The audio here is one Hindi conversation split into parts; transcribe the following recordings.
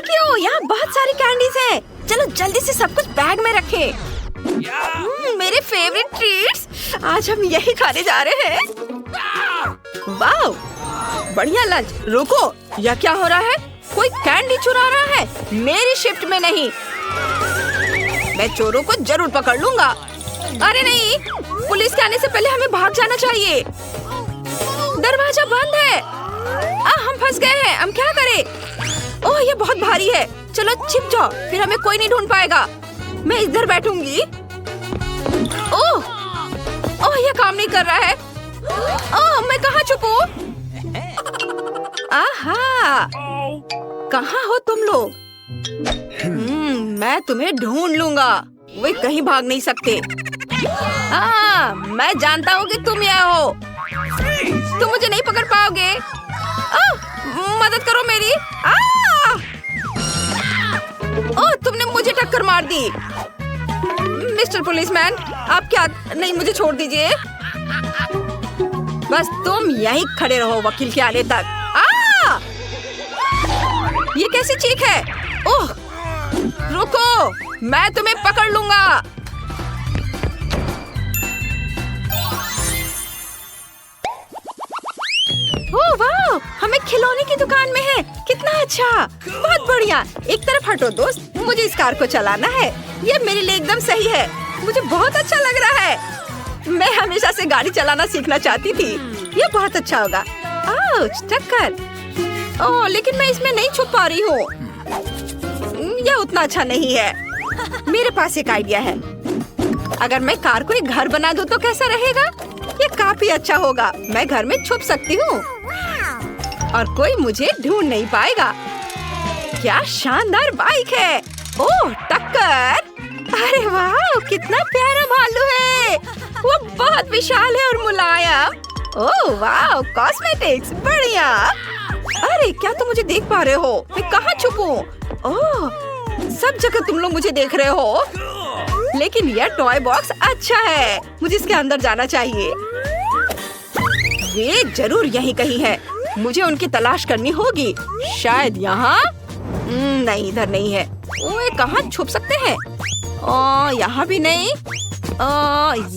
यू, यहाँ बहुत सारी कैंडीज हैं। चलो जल्दी से सब कुछ बैग में रखें। मेरे फेवरेट ट्रीट्स, आज हम यही खाने जा रहे हैं। वाह, बढ़िया लंच। रुको, यह क्या हो रहा है? कोई कैंडी चुरा रहा है। मेरी शिफ्ट में नहीं। मैं चोरों को जरूर पकड़ लूंगा। अरे नहीं, पुलिस के आने से पहले हमें भाग जाना चाहिए। दरवाजा बंद है। हम फंस गए हैं। हम क्या करें? ओह, ये बहुत भारी है। चलो छिप जाओ, फिर हमें कोई नहीं ढूंढ पाएगा। मैं इधर बैठूंगी। ओह, ये काम नहीं कर रहा है। ओह, मैं कहाँ छुपूं? आहा, कहाँ हो तुम लोग? मैं तुम्हें ढूंढ लूंगा। वे कहीं भाग नहीं सकते। मैं जानता हूँ कि तुम यहाँ हो। तुम मुझे नहीं पकड़ पाओगे। मदद करो मेरी। ओह, तुमने मुझे टक्कर मार दी। मिस्टर पुलिसमैन, आप क्या? नहीं, मुझे छोड़ दीजिए। बस तुम यहीं खड़े रहो वकील के आने तक। ये कैसी चीख है? ओह, रुको, मैं तुम्हें पकड़ लूंगा। ओह वाह, हमें खिलौने की दुकान में है। कितना अच्छा, बहुत बढ़िया। एक तरफ हटो दोस्त, मुझे इस कार को चलाना है। ये मेरे लिए एकदम सही है। मुझे बहुत अच्छा लग रहा है। मैं हमेशा से गाड़ी चलाना सीखना चाहती थी। ये बहुत अच्छा होगा। आउच, टक्कर। ओह, लेकिन मैं इसमें नहीं छुप पा रही हूँ। यह उतना अच्छा नहीं है। मेरे पास एक आइडिया है। अगर मैं कार को एक घर बना दूँ तो कैसा रहेगा? ये काफी अच्छा होगा। मैं घर में छुप सकती हूँ और कोई मुझे ढूंढ नहीं पाएगा। क्या शानदार बाइक है। ओह, टक्कर। अरे वाह, कितना प्यारा भालू है। वो बहुत विशाल है और मुलायम। ओह वाह, कॉस्मेटिक्स, बढ़िया। अरे क्या तुम मुझे देख पा रहे हो? मैं कहाँ छुपूं? ओह, सब जगह तुम लोग मुझे देख रहे हो। लेकिन यह टॉय बॉक्स अच्छा है। मुझे इसके अंदर जाना चाहिए। वे जरूर यहीं कहीं है। मुझे उनकी तलाश करनी होगी। शायद यहाँ। नहीं, इधर नहीं है। ओए, कहाँ छुप सकते हैं? यहाँ भी नहीं।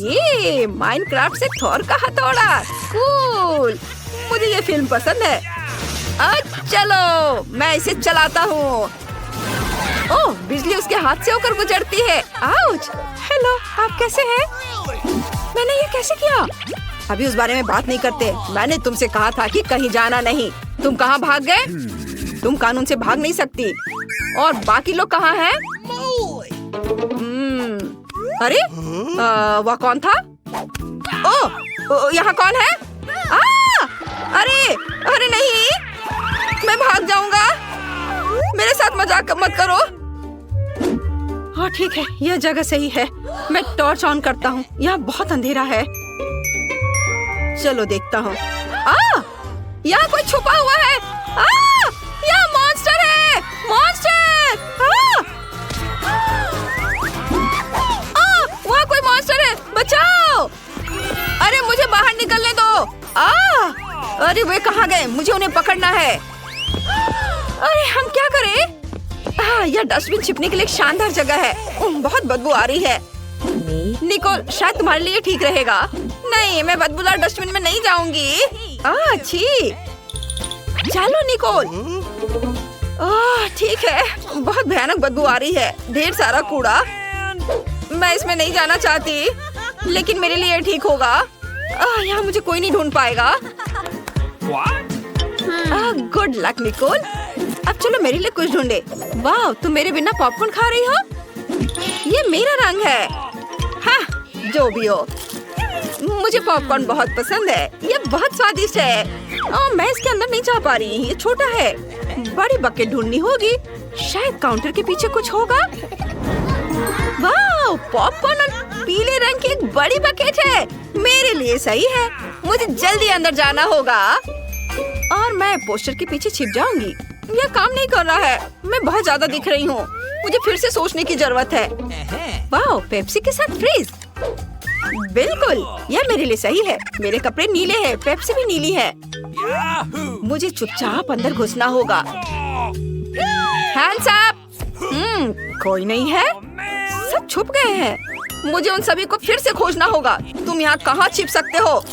ये माइनक्राफ्ट से थोर का हथौड़ा। कूल, मुझे ये फिल्म पसंद है। चलो, मैं इसे चलाता हूँ। ओह, बिजली उसके हाथ से होकर गुजरती है। आउच। हेलो, आप कैसे हैं? मैंने ये कैसे किया? अभी उस बारे में बात नहीं करते। मैंने तुमसे कहा था कि कहीं जाना नहीं। तुम कहाँ भाग गए? तुम कानून से भाग नहीं सकती। और बाकी लोग कहाँ हैं? अरे, वह कौन था? ओह, यहाँ कौन है? अरे नहीं, मैं भाग जाऊंगा। मेरे साथ मजाक मत करो। हाँ ठीक है, यह जगह सही है। मैं टॉर्च ऑन करता हूँ। यहाँ बहुत अंधेरा है। चलो देखता हूँ। यहाँ कोई छुपा हुआ है। यहाँ मॉन्स्टर है। मॉन्स्टर! वहाँ कोई मॉन्स्टर है। बचाओ! अरे मुझे बाहर निकलने दो। अरे वे कहाँ गए? मुझे उन्हें पकड़ना है। अरे हम क्या करें? यह डस्टबिन छिपने के लिए एक शानदार जगह है। बहुत बदबू आ रही है। निकोल, शायद तुम्हारे लिए ठीक रहेगा। नहीं, मैं बदबूदार डस्टबिन में नहीं जाऊंगी। अच्छी। चलो निकोल। ठीक है, बहुत भयानक बदबू आ रही है। ढेर सारा कूड़ा। मैं इसमें नहीं जाना चाहती, लेकिन मेरे लिए ठीक होगा। यहाँ मुझे कोई नहीं ढूंढ पाएगा। Good luck Nicole. अब चलो मेरे लिए कुछ ढूंढे। वाह, तुम मेरे बिना पॉपकॉर्न खा रही हो? ये मेरा रंग है। हाँ, जो भी हो, मुझे पॉपकॉर्न बहुत पसंद है। ये बहुत स्वादिष्ट है। मैं इसके अंदर नहीं जा पा रही। ये छोटा है। बड़ी बकेट ढूंढनी होगी। शायद काउंटर के पीछे कुछ होगा। वाह, पॉपकॉर्न और पीले रंग की एक बड़ी बकेट है। मेरे लिए सही है। मुझे जल्दी अंदर जाना होगा और मैं पोस्टर के पीछे छिप जाऊंगी। यह काम नहीं कर रहा है। मैं बहुत ज्यादा दिख रही हूँ। मुझे फिर से सोचने की जरूरत है। वाह, पेप्सी के साथ फ्रीज। बिल्कुल, यह मेरे लिए सही है। मेरे कपड़े नीले हैं, पेप्सी भी नीली है। मुझे चुपचाप अंदर घुसना होगा। Hands up. कोई नहीं है, सब छुप गए हैं। मुझे उन सभी को फिर से खोजना होगा। तुम यहाँ कहाँ छिप सकते हो?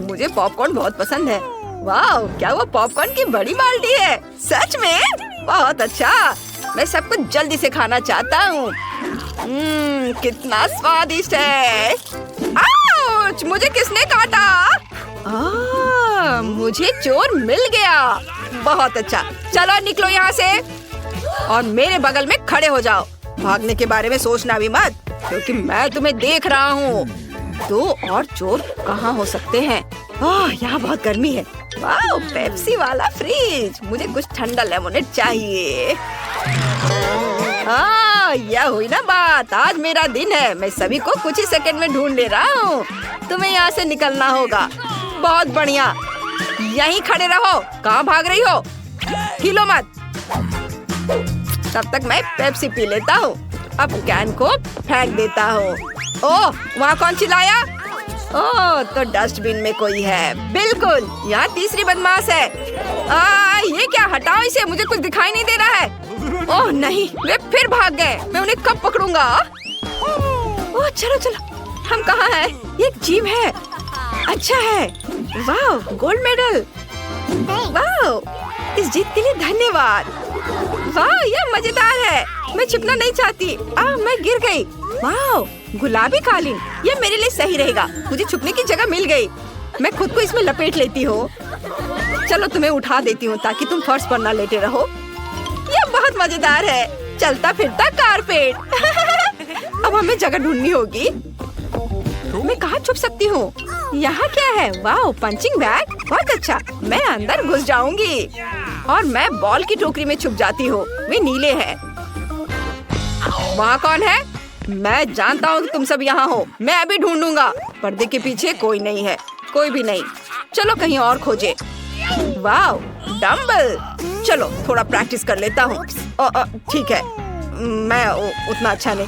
मुझे पॉपकॉर्न बहुत पसंद है। वाह, क्या वो पॉपकॉर्न की बड़ी बाल्टी है? सच में? बहुत अच्छा। मैं सब कुछ जल्दी से खाना चाहता हूँ। कितना स्वादिष्ट है। आउच! मुझे किसने काटा? मुझे चोर मिल गया। बहुत अच्छा, चलो निकलो यहाँ से और मेरे बगल में खड़े हो जाओ। भागने के बारे में सोचना भी मत, क्योंकि मैं तुम्हें देख रहा हूँ। 2 और चोर कहाँ हो सकते हैं? यहाँ बहुत गर्मी है। वाह, पेप्सी वाला फ्रिज। मुझे कुछ ठंडा लेमोनेड चाहिए। यह हुई ना बात। आज मेरा दिन है। मैं सभी को कुछ ही सेकंड में ढूंढ ले रहा हूँ। तुम्हें यहाँ से निकलना होगा। बहुत बढ़िया, यहीं खड़े रहो। कहाँ भाग रही हो? हिलो मत। तब तक मैं पेप्सी पी लेता हूँ। अब कैन को फेंक देता हूँ। ओह, वहाँ कौन चिल्लाया? ओह, तो डस्टबिन में कोई है। बिल्कुल, यहाँ तीसरी बदमाश है। ये क्या? हटाओ इसे, मुझे कुछ दिखाई नहीं दे रहा है। ओह नहीं, वे फिर भाग गए। मैं उन्हें कब पकड़ूंगा? ओह चलो चलो, हम कहाँ हैं? ये एक जिम है। अच्छा है। वाह, गोल्ड मेडल। वाह, इस जीत के लिए धन्यवाद। वाह, यह मजेदार है। मैं छिपना नहीं चाहती। मैं गिर गई। वाह, गुलाबी कालीन, ये मेरे लिए सही रहेगा। मुझे छुपने की जगह मिल गई। मैं खुद को इसमें लपेट लेती हूँ। चलो तुम्हें उठा देती हूँ ताकि तुम फर्श पर ना लेटे रहो। ये बहुत मजेदार है। चलता फिरता कारपेट। अब हमें जगह ढूंढनी होगी। मैं कहाँ छुप सकती हूँ? यहाँ क्या है? वाह, पंचिंग बैग। बहुत अच्छा, मैं अंदर घुस जाऊंगी और मैं बॉल की टोकरी में छुप जाती हूँ। वे नीले हैं। वहाँ कौन है? मैं जानता हूँ कि तुम सब यहाँ हो। मैं अभी ढूंढूंगा। पर्दे के पीछे कोई नहीं है। कोई भी नहीं। चलो कहीं और खोजे। वाह, डम्बल। चलो थोड़ा प्रैक्टिस कर लेता हूँ। ठीक है, मैं उतना अच्छा नहीं।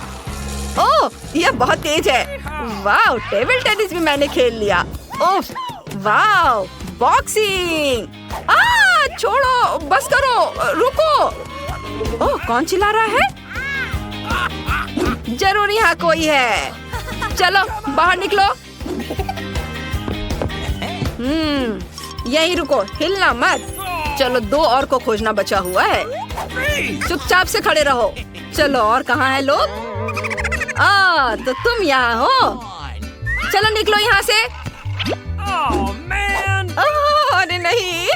ओह, यह बहुत तेज है। वाह, टेबल टेनिस भी मैंने खेल लिया। ओह, वाह, बॉक्सिंग। छोड़ो, बस करो, रुको। ओह, कौन चिल्ला रहा है? जरूर यहाँ कोई है। चलो बाहर निकलो। यहीं रुको, हिलना मत। चलो 2 और को खोजना बचा हुआ है। चुपचाप से खड़े रहो। चलो, और कहाँ है लोग? तो तुम यहाँ हो। चलो निकलो यहाँ से। अरे नहीं।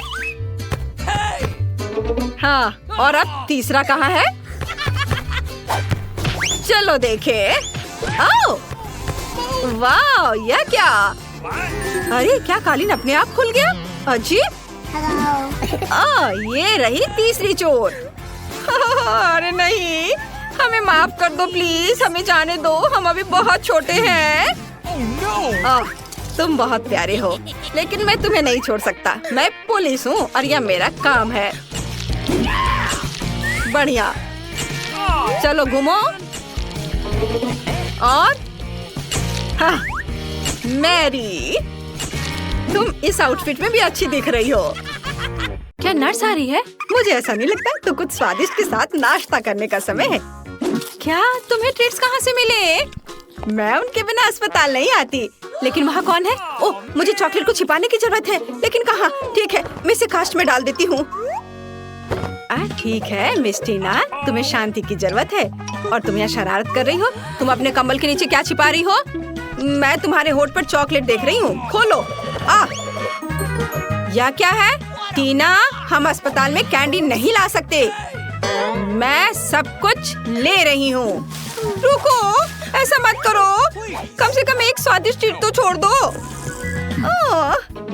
हाँ, और अब तीसरा कहाँ है? चलो देखे। वाह, यह क्या? अरे क्या कालीन अपने आप खुल गया? अजीब। ये रही तीसरी चोर। अरे नहीं, हमें माफ कर दो प्लीज। हमें जाने दो, हम अभी बहुत छोटे हैं। तुम बहुत प्यारे हो, लेकिन मैं तुम्हें नहीं छोड़ सकता। मैं पुलिस हूँ और यह मेरा काम है। बढ़िया, चलो घूमो। और मैरी, तुम इस आउटफिट में भी अच्छी दिख रही हो। क्या नर्स आ रही है? मुझे ऐसा नहीं लगता। तो कुछ स्वादिष्ट के साथ नाश्ता करने का समय है। क्या तुम्हें ट्रीट्स कहाँ से मिले? मैं उनके बिना अस्पताल नहीं आती। लेकिन वहाँ कौन है? ओह, मुझे चॉकलेट को छिपाने की जरूरत है। लेकिन कहाँ? ठीक है, मैं इसे कास्ट में डाल देती हूँ। ठीक है मिस टीना, तुम्हें शांति की जरूरत है और तुम यहाँ शरारत कर रही हो। तुम अपने कंबल के नीचे क्या छिपा रही हो? मैं तुम्हारे होठ पर चॉकलेट देख रही हूँ। खोलो। यह क्या है? टीना, हम अस्पताल में कैंडी नहीं ला सकते। मैं सब कुछ ले रही हूँ। रुको, ऐसा मत करो। कम से कम एक स्वादिष्ट ट्रीट तो छोड़ दो।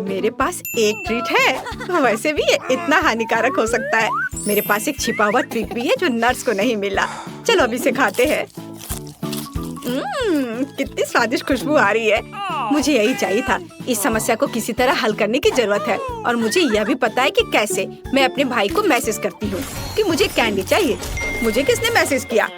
मेरे पास एक ट्रीट है। वैसे भी ये इतना हानिकारक हो सकता है। मेरे पास एक छिपा हुआ ट्रीट भी है जो नर्स को नहीं मिला। चलो अभी इसे खाते हैं। कितनी स्वादिष्ट खुशबू आ रही है। मुझे यही चाहिए था। इस समस्या को किसी तरह हल करने की जरूरत है और मुझे यह भी पता है कि कैसे। मैं अपने भाई को मैसेज करती हूँ कि मुझे कैंडी चाहिए। मुझे किसने मैसेज किया?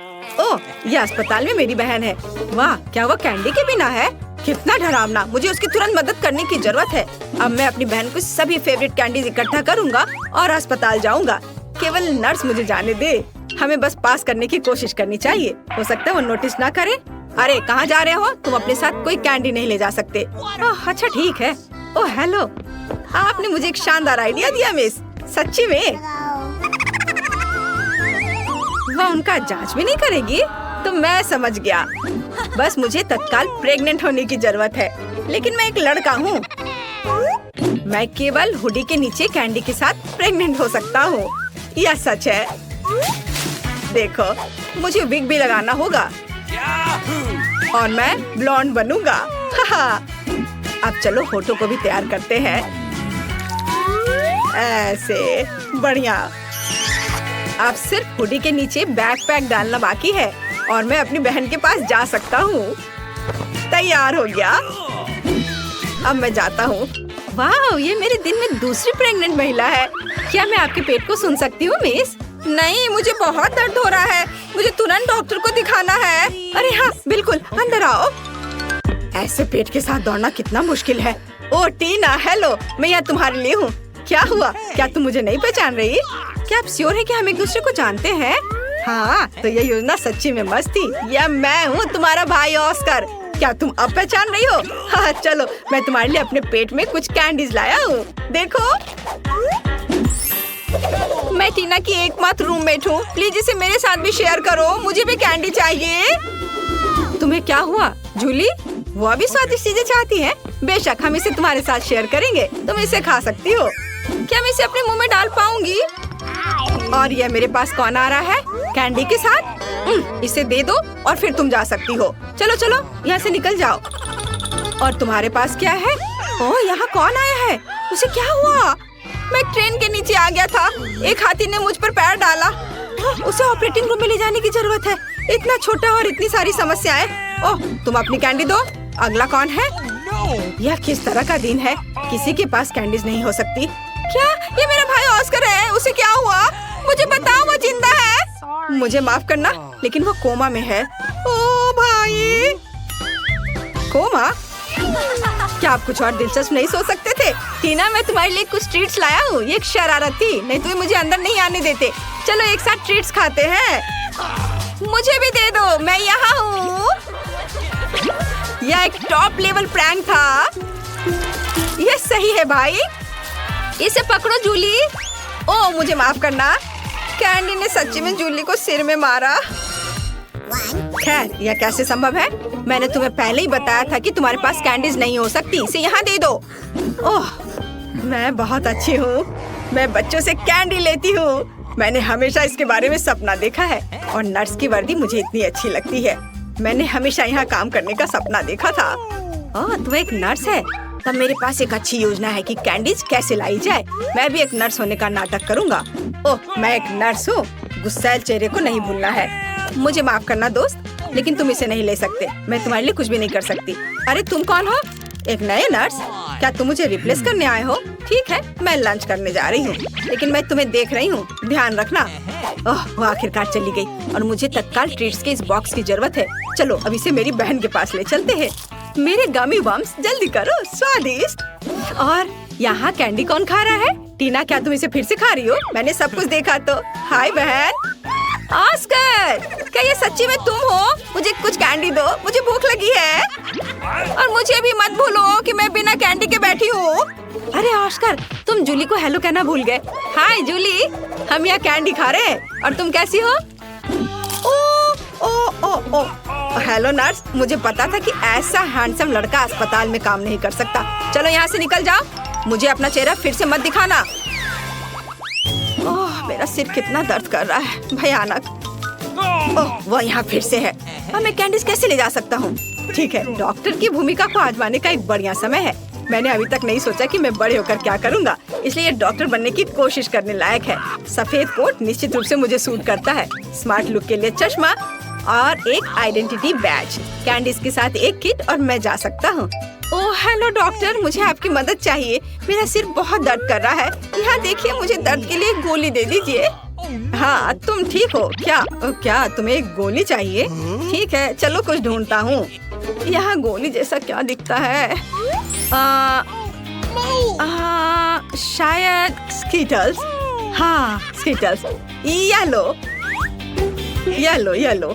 ओह, यह अस्पताल में मेरी बहन है। वाह, क्या वो कैंडी के बिना है? कितना डरावना। मुझे उसकी तुरंत मदद करने की जरूरत है। अब मैं अपनी बहन को सभी फेवरेट कैंडीज इकट्ठा करूँगा और अस्पताल जाऊँगा। केवल नर्स मुझे जाने दे। हमें बस पास करने की कोशिश करनी चाहिए। हो सकता है वो नोटिस ना करे। अरे कहाँ जा रहे हो? तुम अपने साथ कोई कैंडी नहीं ले जा सकते। ओह अच्छा ठीक है। ओह हेलो, आपने मुझे एक शानदार आइडिया दिया मिस। सच्ची में वह उनका जांच भी नहीं करेगी? तो मैं समझ गया। बस मुझे तत्काल प्रेग्नेंट होने की जरूरत है। लेकिन मैं एक लड़का हूँ। मैं केवल हुडी के नीचे कैंडी के साथ प्रेग्नेंट हो सकता हूँ। यह सच है। देखो, मुझे विग भी लगाना होगा और मैं ब्लॉन्ड बनूंगा। अब चलो फोटो को भी तैयार करते हैं। ऐसे बढ़िया। अब सिर्फ हुडी के नीचे बैकपैक डालना बाकी है और मैं अपनी बहन के पास जा सकता हूँ। तैयार हो गया। अब मैं जाता हूँ। वाह, ये मेरे दिन में दूसरी प्रेग्नेंट महिला है। क्या मैं आपके पेट को सुन सकती हूँ मिस? नहीं, मुझे बहुत दर्द हो रहा है। मुझे तुरंत डॉक्टर को दिखाना है। अरे हाँ बिल्कुल, अंदर आओ। ऐसे पेट के साथ दौड़ना कितना मुश्किल है। ओ टीना, हेलो, मैं यहाँ तुम्हारे लिए हूँ। क्या हुआ? क्या तुम मुझे नहीं पहचान रही? क्या आप श्योर है कि हम एक दूसरे को जानते हैं? हाँ, तो ये योजना सच्ची में मस्त थी। यह मैं हूँ, तुम्हारा भाई ऑस्कर। क्या तुम अब पहचान रही हो? हाँ चलो, मैं तुम्हारे लिए अपने पेट में कुछ कैंडीज लाया हूँ। देखो, मैं टीना की एकमात्र रूममेट हूँ। प्लीज इसे मेरे साथ भी शेयर करो। मुझे भी कैंडी चाहिए। तुम्हें क्या हुआ जूली? वो भी स्वादिष्ट चीजें चाहती है। बेशक, हम इसे तुम्हारे साथ शेयर करेंगे। तुम इसे खा सकती हो। क्या मैं इसे अपने मुंह में डाल पाऊंगी? और यह मेरे पास कौन आ रहा है कैंडी के साथ? इसे दे दो और फिर तुम जा सकती हो। चलो चलो, यहाँ से निकल जाओ। और तुम्हारे पास क्या है? ओह, यहाँ कौन आया है? उसे क्या हुआ? मैं ट्रेन के नीचे आ गया था। एक हाथी ने मुझ पर पैर डाला। उसे ऑपरेटिंग रूम में ले जाने की जरूरत है। इतना छोटा और इतनी सारी समस्याएं। ओह, तुम अपनी कैंडी दो। अगला कौन है? यह किस तरह का दिन है? किसी के पास कैंडीज नहीं हो सकती। क्या ये मेरा भाई ऑस्कर है? उसे क्या हुआ? मुझे बताओ, वो जिंदा है? मुझे माफ करना, लेकिन वो कोमा में है। ओ भाई, कोमा? क्या आप कुछ और दिलचस्प नहीं सोच सकते थे? टीना, मैं तुम्हारे लिए कुछ ट्रीट्स लाया हूँ। ये एक शरारत थी, नहीं तो मुझे अंदर नहीं आने देते। चलो एक साथ ट्रीट्स खाते हैं। मुझे भी दे दो, मैं यहाँ हूँ। यह एक टॉप लेवल प्रैंक था। यह सही है भाई। इसे पकड़ो जूली। ओह, मुझे माफ करना। कैंडी ने सच्ची में जूली को सिर में मारा। खैर, यह कैसे संभव है? मैंने तुम्हें पहले ही बताया था कि तुम्हारे पास कैंडीज नहीं हो सकती। इसे यहाँ दे दो। ओह, मैं बहुत अच्छी हूँ। मैं बच्चों से कैंडी लेती हूँ। मैंने हमेशा इसके बारे में सपना देखा है और नर्स की वर्दी मुझे इतनी अच्छी लगती है। मैंने हमेशा यहाँ काम करने का सपना देखा था। ओह, तू एक नर्स है? तब मेरे पास एक अच्छी योजना है कि कैंडीज कैसे लाई जाए। मैं भी एक नर्स होने का नाटक करूँगा। ओह, मैं एक नर्स हूँ। गुस्सैल चेहरे को नहीं भूलना है। मुझे माफ करना दोस्त, लेकिन तुम इसे नहीं ले सकते। मैं तुम्हारे लिए कुछ भी नहीं कर सकती। अरे तुम कौन हो? एक नए नर्स? क्या तुम मुझे रिप्लेस करने आए हो? ठीक है, मैं लंच करने जा रही हूँ, लेकिन मैं तुम्हें देख रही हूँ, ध्यान रखना। ओह, वो आखिरकार चली गई और मुझे तत्काल ट्रीट्स के इस बॉक्स की जरूरत है। चलो अब इसे मेरी बहन के पास ले चलते हैं। मेरे गमी बम्स, जल्दी करो, स्वादिष्ट। और यहाँ कैंडी कौन खा रहा है? टीना, क्या तुम इसे फिर से खा रही हो? मैंने सब कुछ देखा तो। हाय बहन। ऑस्कर, क्या ये सच्ची में तुम हो? मुझे कुछ कैंडी दो, मुझे भूख लगी है। और मुझे भी मत भूलो कि मैं बिना कैंडी के बैठी हूँ। अरे ऑस्कर, तुम जूली को हेलो कहना भूल गए। हाय जूली, हम यहाँ कैंडी खा रहे हैं। और तुम कैसी हो? ओ ओ ओ ओ हेलो नर्स, मुझे पता था कि ऐसा हैंडसम लड़का अस्पताल में काम नहीं कर सकता। चलो यहाँ से निकल जाओ। मुझे अपना चेहरा फिर से मत दिखाना। ओह, मेरा सिर कितना दर्द कर रहा है, भयानक। ओह, वो यहाँ फिर से है। अब मैं कैंडीज कैसे ले जा सकता हूँ? ठीक है, डॉक्टर की भूमिका को आजमाने का एक बढ़िया समय है। मैंने अभी तक नहीं सोचा कि मैं बड़े होकर क्या करूँगा, इसलिए ये डॉक्टर बनने की कोशिश करने लायक है। सफेद कोट निश्चित रूप से मुझे सूट करता है। स्मार्ट लुक के लिए चश्मा और एक आइडेंटिटी बैज, कैंडीज के साथ एक किट और मैं जा सकता हूँ। ओह हेलो डॉक्टर, मुझे आपकी मदद चाहिए। मेरा सिर बहुत दर्द कर रहा है। यहाँ देखिए, मुझे दर्द के लिए गोली दे दीजिए। हाँ, तुम ठीक हो क्या? क्या तुम्हें एक गोली चाहिए? ठीक है, चलो कुछ ढूंढता हूँ। यहाँ गोली जैसा क्या दिखता है? शायद स्कीटल्स। हाँ स्किटल्स, ये लो, ये लो, ये लो।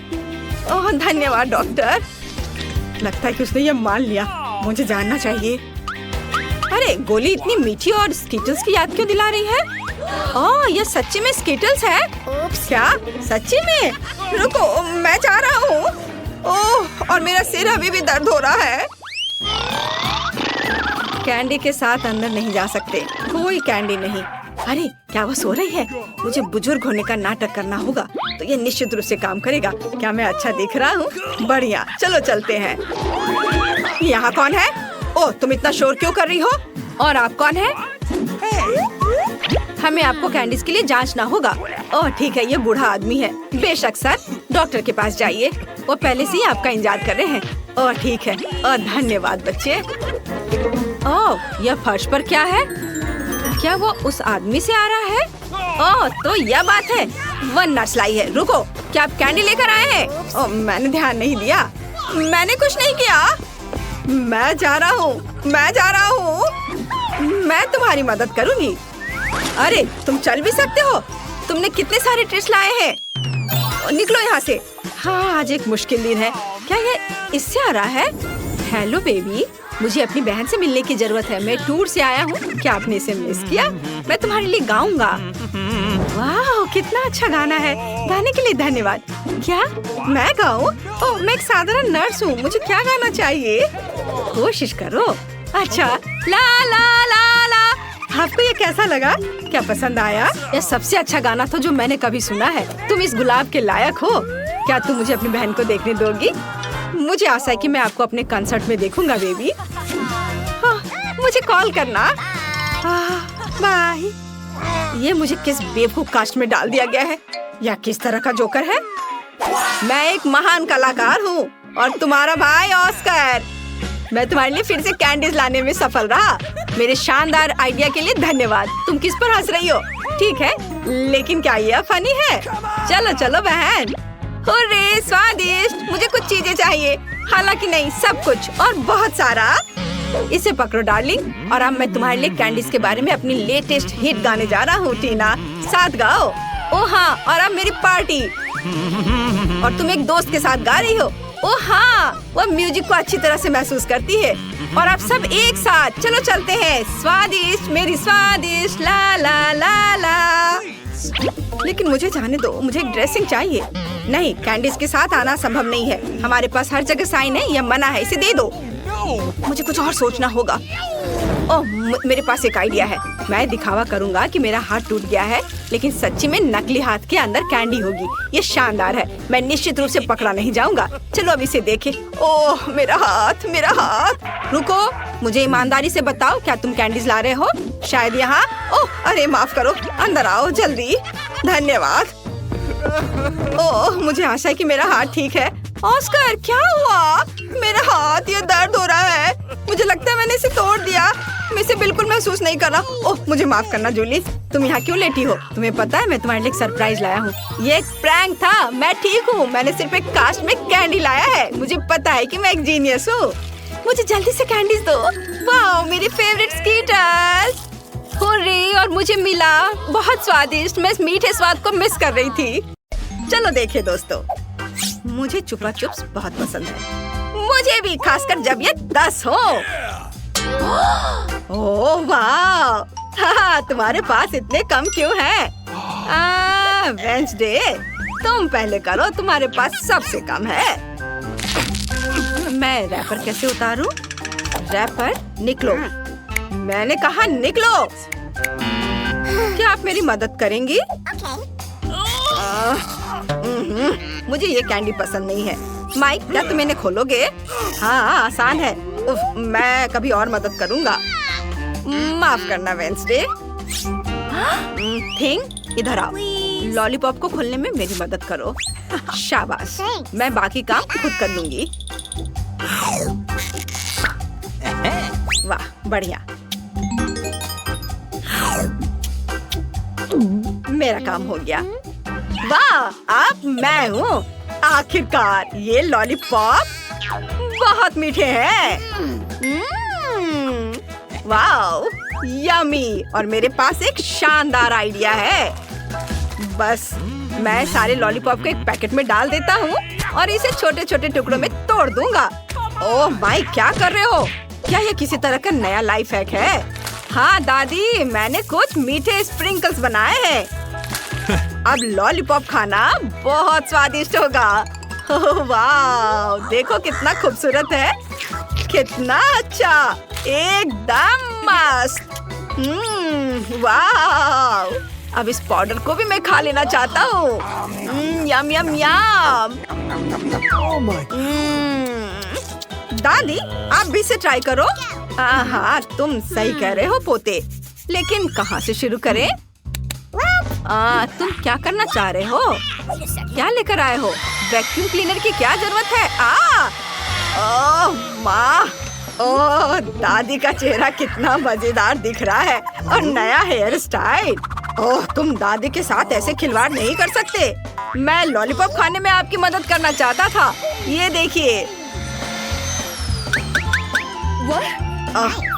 ओह धन्यवाद डॉक्टर। लगता है कि उसने ये मान लिया। मुझे जानना चाहिए। अरे गोली इतनी मीठी और स्किटल्स की याद क्यों दिला रही है? ओह ये सच्ची में स्किटल्स है? क्या सच्ची में? रुको मैं जा रहा हूँ। ओह और मेरा सिर अभी भी दर्द हो रहा है। कैंडी के साथ अंदर नहीं जा सकते, कोई कैंडी नहीं। अरे क्या वो सो रही है? मुझे बुजुर्ग होने का नाटक करना होगा तो ये निश्चित रूप से काम करेगा। क्या मैं अच्छा दिख रहा हूँ? बढ़िया, चलो चलते हैं। यहाँ कौन है? ओह तुम इतना शोर क्यों कर रही हो? और आप कौन है? हमें आपको कैंडीज के लिए जांचना होगा। ओह ठीक है, ये बूढ़ा आदमी है। बेशक सर, डॉक्टर के पास जाइए, वो पहले से ही आपका इंतजार कर रहे हैं। ओह ठीक है, और धन्यवाद बच्चे। ओह यह फर्श पर क्या है? क्या वो उस आदमी से आ रहा है? ओह तो यह बात है, वो नर्स लाई है। रुको, क्या आप कैंडी लेकर आए हैं? ओह मैंने ध्यान नहीं दिया, मैंने कुछ नहीं किया। मैं जा रहा हूँ, मैं जा रहा हूँ, मैं तुम्हारी मदद करूँगी। अरे तुम चल भी सकते हो? तुमने कितने सारे ट्रिक्स लाए हैं? निकलो यहाँ से। हाँ आज एक मुश्किल दिन है। क्या ये इससे आ रहा है? हेलो बेबी, मुझे अपनी बहन से मिलने की जरूरत है। मैं टूर से आया हूँ। क्या आपने इसे मिस किया? मैं तुम्हारे लिए गाऊंगा। वाह कितना अच्छा गाना है, गाने के लिए धन्यवाद। क्या मैं गाऊं? ओह मैं एक साधारण नर्स हूँ, मुझे क्या गाना चाहिए? कोशिश करो। अच्छा ला ला ला ला। आपको ये कैसा लगा? क्या पसंद आया? यह सबसे अच्छा गाना था जो मैंने कभी सुना है। तुम इस गुलाब के लायक हो। क्या तुम मुझे अपनी बहन को देखने दोगी? मुझे आशा है कि मैं आपको अपने कंसर्ट में देखूंगा बेबी। मुझे कॉल करना। बाय। ये मुझे किस बेवकूफ कास्ट में डाल दिया गया है? या किस तरह का जोकर है? मैं एक महान कलाकार हूँ और तुम्हारा भाई ऑस्कर। मैं तुम्हारे लिए फिर से कैंडीज लाने में सफल रहा। मेरे शानदार आइडिया के लिए धन्यवाद। तुम किस पर हंस रही हो? ठीक है, लेकिन क्या यह फनी है? चलो चलो बहन। हुर्रे, स्वादिष्ट। मुझे कुछ चीजें चाहिए, हालांकि नहीं सब कुछ और बहुत सारा। इसे पकड़ो डार्लिंग, और अब मैं तुम्हारे लिए कैंडीज के बारे में अपनी लेटेस्ट हिट गाने जा रहा हूँ। टीना साथ गाओ। ओ हाँ, और अब मेरी पार्टी। और तुम एक दोस्त के साथ गा रही हो। ओ हाँ, वो म्यूजिक को अच्छी तरह से महसूस करती है। और आप सब एक साथ चलो चलते हैं। स्वादिष्ट मेरी स्वादिष्ट, ला ला ला ला। लेकिन मुझे जाने दो, मुझे एक ड्रेसिंग चाहिए। नहीं, कैंडीज के साथ आना संभव नहीं है। हमारे पास हर जगह साइन है, यह मना है। इसे दे दो। मुझे कुछ और सोचना होगा। ओह मेरे पास एक आइडिया है। मैं दिखावा करूंगा कि मेरा हाथ टूट गया है, लेकिन सच्ची में नकली हाथ के अंदर कैंडी होगी। ये शानदार है। मैं निश्चित रूप से पकड़ा नहीं जाऊंगा। चलो अब इसे देखें। ओह मेरा हाथ, मेरा हाथ। रुको, मुझे ईमानदारी से बताओ, क्या तुम कैंडीज ला रहे हो? शायद यहाँ। ओह अरे माफ करो, अंदर आओ जल्दी। धन्यवाद। ओह मुझे आशा है कि मेरा हाथ ठीक है। ऑस्कर क्या हुआ? मेरा हाथ, ये दर्द हो रहा है। मुझे लगता है मैंने इसे तोड़ दिया। मैं इसे बिल्कुल महसूस नहीं कर रहा। ओह मुझे माफ करना जूली। तुम यहाँ क्यों लेटी हो? तुम्हें पता है मैं तुम्हारे लिए एक सरप्राइज लाया हूँ। ये एक प्रैंक था। मैं ठीक हूँ। मैंने सिर्फ एक कास्ट में कैंडी लाया है। मुझे पता है कि मैं एक जीनियस हूँ। मुझे जल्दी से कैंडीज दो। वाह मेरी फेवरेट स्कीटर्स। हुर्रे, और मुझे मिला। बहुत स्वादिष्ट। मैं इस मीठे स्वाद को मिस कर रही थी। चलो देखिए दोस्तों, मुझे चुपा चुप्स बहुत पसंद है। मुझे भी, खासकर जब ये 10 हो। ओह वाह, तुम्हारे पास इतने कम क्यों हैं? वेंसडे, तुम पहले करो, तुम्हारे पास सबसे कम है। मैं रैपर कैसे उतारूं? रैपर निकलो। मैंने कहा निकलो। क्या आप मेरी मदद करेंगी? मुझे ये कैंडी पसंद नहीं है। माइक, क्या तुम इन्हें खोलोगे? हाँ आसान है। उफ, मैं कभी और मदद करूँगा। माफ करना वेंसडे। थिंग, इधर आओ। लॉलीपॉप को खोलने में मेरी मदद करो। शाबाश, मैं बाकी काम खुद कर लूंगी। वाह बढ़िया, मेरा काम हो गया। वाह, आप मैं हूँ आखिरकार। ये लॉलीपॉप बहुत मीठे हैं। वाह, यमी। और मेरे पास एक शानदार आइडिया है। बस मैं सारे लॉलीपॉप को एक पैकेट में डाल देता हूँ और इसे छोटे छोटे टुकड़ों में तोड़ दूंगा। ओह माई, क्या कर रहे हो? क्या ये किसी तरह का नया लाइफ हैक है? हाँ दादी, मैंने कुछ मीठे स्प्रिंकल्स बनाए हैं। अब लॉलीपॉप खाना बहुत स्वादिष्ट होगा। वाह, देखो कितना खूबसूरत है, कितना अच्छा, एकदम मस्त। वाह, अब इस पाउडर को भी मैं खा लेना चाहता हूँ। यम यम यम। दादी, आप भी इसे ट्राई करो। हाँ, तुम सही कह रहे हो पोते, लेकिन कहाँ से शुरू करें? तुम क्या करना चाह रहे हो? क्या लेकर आए हो? वैक्यूम क्लीनर की क्या जरूरत है? ओह माँ, ओह दादी का चेहरा कितना मजेदार दिख रहा है, और नया हेयर स्टाइल। ओह, तुम दादी के साथ ऐसे खिलवाड़ नहीं कर सकते। मैं लॉलीपॉप खाने में आपकी मदद करना चाहता था। ये देखिए।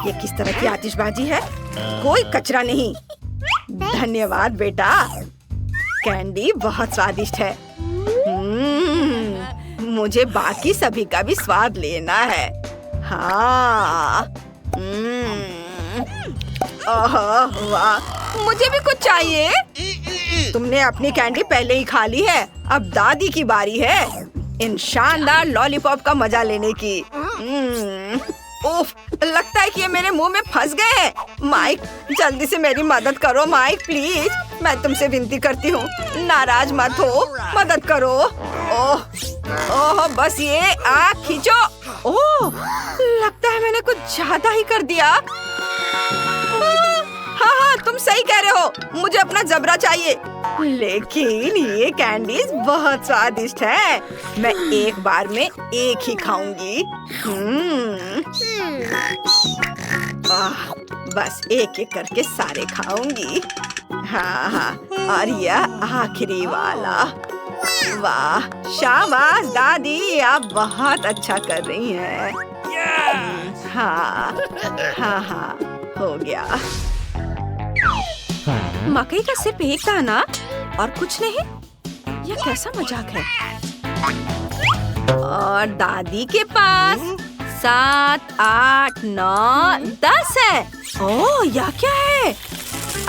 ये किस तरह की आतिशबाजी है? कोई कचरा नहीं। धन्यवाद बेटा, कैंडी बहुत स्वादिष्ट है। मुझे बाकी सभी का भी स्वाद लेना है। हाँ। ओह वाह, मुझे भी कुछ चाहिए। तुमने अपनी कैंडी पहले ही खा ली है, अब दादी की बारी है इन शानदार लॉलीपॉप का मजा लेने की। उफ, लगता है कि ये मेरे मुंह में फंस गए हैं। माइक, जल्दी से मेरी मदद करो माइक, प्लीज। मैं तुमसे विनती करती हूँ, नाराज मत हो, मदद करो। ओह ओह, बस ये आँख खींचो। ओह, लगता है मैंने कुछ ज्यादा ही कर दिया। हाँ हाँ, तुम सही कह रहे हो, मुझे अपना जबरा चाहिए। लेकिन ये कैंडीज बहुत स्वादिष्ट है, मैं एक बार में एक ही खाऊंगी। बस एक एक करके सारे खाऊंगी। हाँ हाँ, और यह आखिरी वाला। वाह, शाबाश दादी, आप बहुत अच्छा कर रही हैं। हाँ हाँ हाँ, हो गया। मकई का सिर्फ एक दाना और कुछ नहीं? यह कैसा मजाक है? और दादी के पास 7, 8, 9, 10 है। ओह, यह क्या है?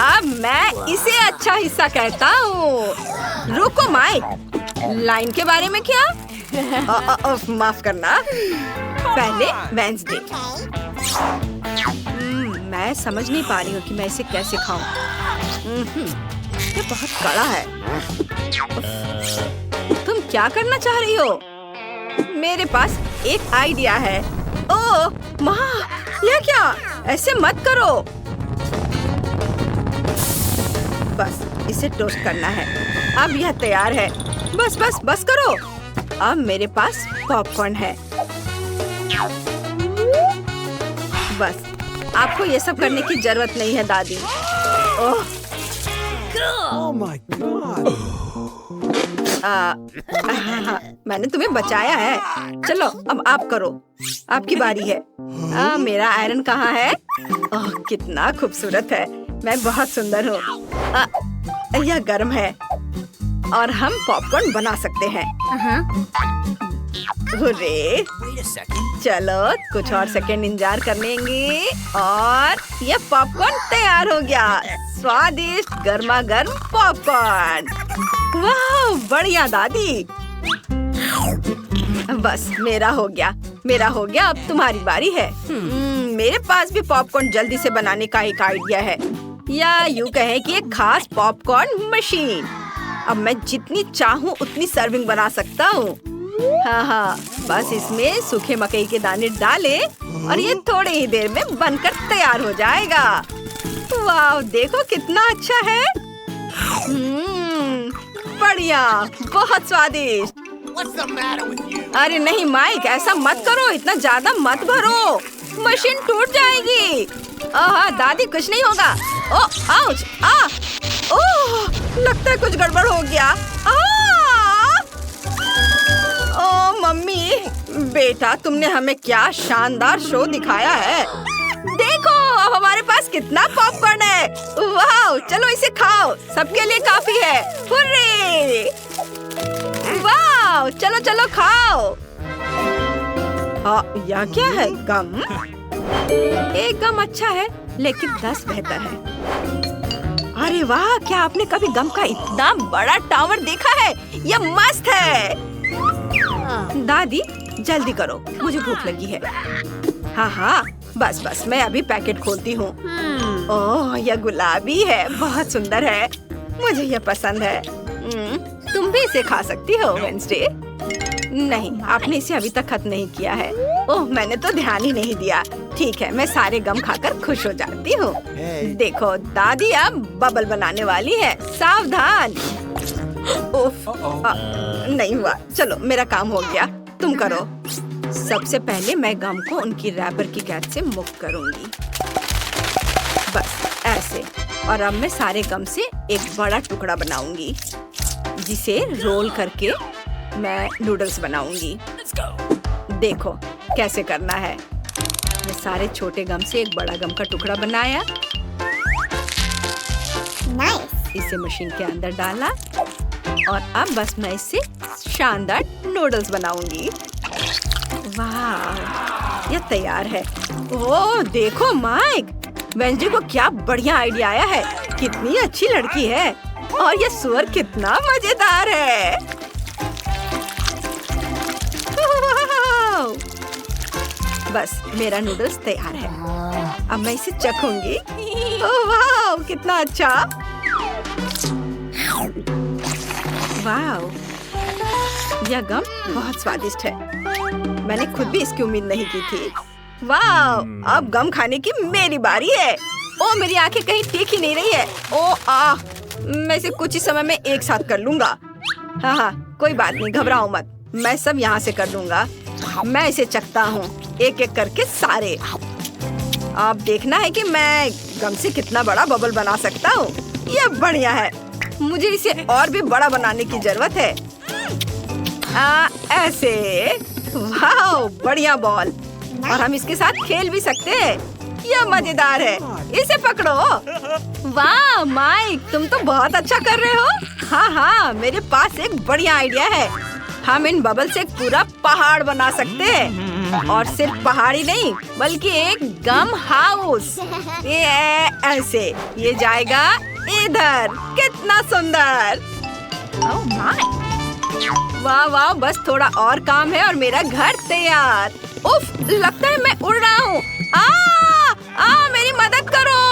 अब मैं इसे अच्छा हिस्सा कहता हूँ। रुको माइक, लाइन के बारे में क्या? माफ करना, पहले वेंसडे। मैं समझ नहीं पा रही हूँ कि मैं इसे कैसे खाऊं। ये बहुत कड़ा है। तुम क्या करना चाह रही हो? मेरे पास एक आइडिया है। ओह माँ, यह क्या? ऐसे मत करो। बस इसे टोस्ट करना है। अब यह तैयार है। बस बस बस करो। अब मेरे पास पॉपकॉर्न है। बस, आपको ये सब करने की जरूरत नहीं है दादी। Oh my God. मैंने तुम्हें बचाया है। चलो अब आप करो, आपकी बारी है। मेरा आयरन कहाँ है? ओह, कितना खूबसूरत है, मैं बहुत सुंदर हूँ। यह गर्म है और हम पॉपकॉर्न बना सकते हैं। हुर्रे! चलो कुछ और सेकंड इंतजार कर लेंगे और ये पॉपकॉर्न तैयार हो गया। स्वादिष्ट गर्मा गर्म पॉपकॉर्न। वाह, बढ़िया दादी। बस मेरा हो गया, मेरा हो गया। अब तुम्हारी बारी है। मेरे पास भी पॉपकॉर्न जल्दी से बनाने का एक आइडिया है, या यूँ कहें कि एक खास पॉपकॉर्न मशीन। अब मैं जितनी चाहूँ उतनी सर्विंग बना सकता हूँ। हाँ हाँ, बस इसमें सूखे मकई के दाने डाले और ये थोड़ी ही देर में बनकर तैयार हो जाएगा। वाह, देखो कितना अच्छा है। बढ़िया, बहुत स्वादिष्ट। अरे नहीं माइक, ऐसा मत करो, इतना ज्यादा मत भरो, मशीन टूट जाएगी। दादी कुछ नहीं होगा। ओह आउच, ओह, लगता है कुछ गड़बड़ हो गया। ओह मम्मी, बेटा तुमने हमें क्या शानदार शो दिखाया है। देखो अब हमारे पास कितना पॉपकॉर्न है। वाह, चलो इसे खाओ, सबके लिए काफी है। हुर्रे! वाह, चलो चलो खाओ। यह क्या है? गम? एक गम अच्छा है, लेकिन 10 बेहतर है। अरे वाह, क्या आपने कभी गम का इतना बड़ा टावर देखा है? यह मस्त है। दादी जल्दी करो, मुझे भूख लगी है। हाँ हाँ, बस बस मैं अभी पैकेट खोलती हूँ। ओह, यह गुलाबी है, बहुत सुंदर है, मुझे यह पसंद है। तुम भी इसे खा सकती हो वेंसडे। नहीं, आपने इसे अभी तक खत्म नहीं किया है। ओह, मैंने तो ध्यान ही नहीं दिया। ठीक है, मैं सारे गम खाकर खुश हो जाती हूँ। देखो, दादी अब बबल बनाने वाली है, सावधान। उफ, नहीं हुआ। चलो, मेरा काम हो गया, तुम करो। सबसे पहले मैं गम को उनकी रैपर की कैद से मुक्त करूंगी, बस ऐसे। और अब मैं सारे गम से एक बड़ा टुकड़ा बनाऊंगी, जिसे रोल करके मैं नूडल्स बनाऊंगी। देखो कैसे करना है। मैं सारे छोटे गम से एक बड़ा गम का टुकड़ा बनाया। इसे मशीन के अंदर डाला और अब बस मैं इससे शानदार नूडल्स बनाऊंगी। वाह, ये तैयार है। ओह देखो माइक, वेंसडे को क्या बढ़िया आइडिया आया है। कितनी अच्छी लड़की है, और ये सुअर कितना मजेदार है। बस मेरा नूडल्स तैयार है, अब मैं इसे चखूंगी। ओह वाह, कितना अच्छा। वाह, यह गम बहुत स्वादिष्ट है, मैंने खुद भी इसकी उम्मीद नहीं की थी। वाह, अब गम खाने की मेरी बारी है। ओ मेरी आंखें कहीं ठीक ही नहीं रही है। ओ मैं इसे कुछ ही समय में एक साथ कर लूंगा। हाँ हाँ, कोई बात नहीं, घबराओ मत, मैं सब यहाँ से कर लूंगा। मैं इसे चखता हूँ, एक एक करके सारे। अब देखना है कि मैं गम से कितना बड़ा बबल बना सकता हूँ। यह बढ़िया है, मुझे इसे और भी बड़ा बनाने की जरूरत है। ऐसे। वाह, बढ़िया बॉल, और हम इसके साथ खेल भी सकते हैं। यह मजेदार है, इसे पकड़ो। वाह माइक, तुम तो बहुत अच्छा कर रहे हो। हाँ हाँ, मेरे पास एक बढ़िया आइडिया है। हम इन बबल से एक पूरा पहाड़ बना सकते हैं, और सिर्फ पहाड़ ही नहीं, बल्कि एक गम हाउस। ये ऐसे, ये जाएगा इधर। कितना सुंदर। वाह वाह, बस थोड़ा और काम है और मेरा घर तैयार। उफ, लगता है मैं उड़ रहा हूँ। मेरी मदद करो।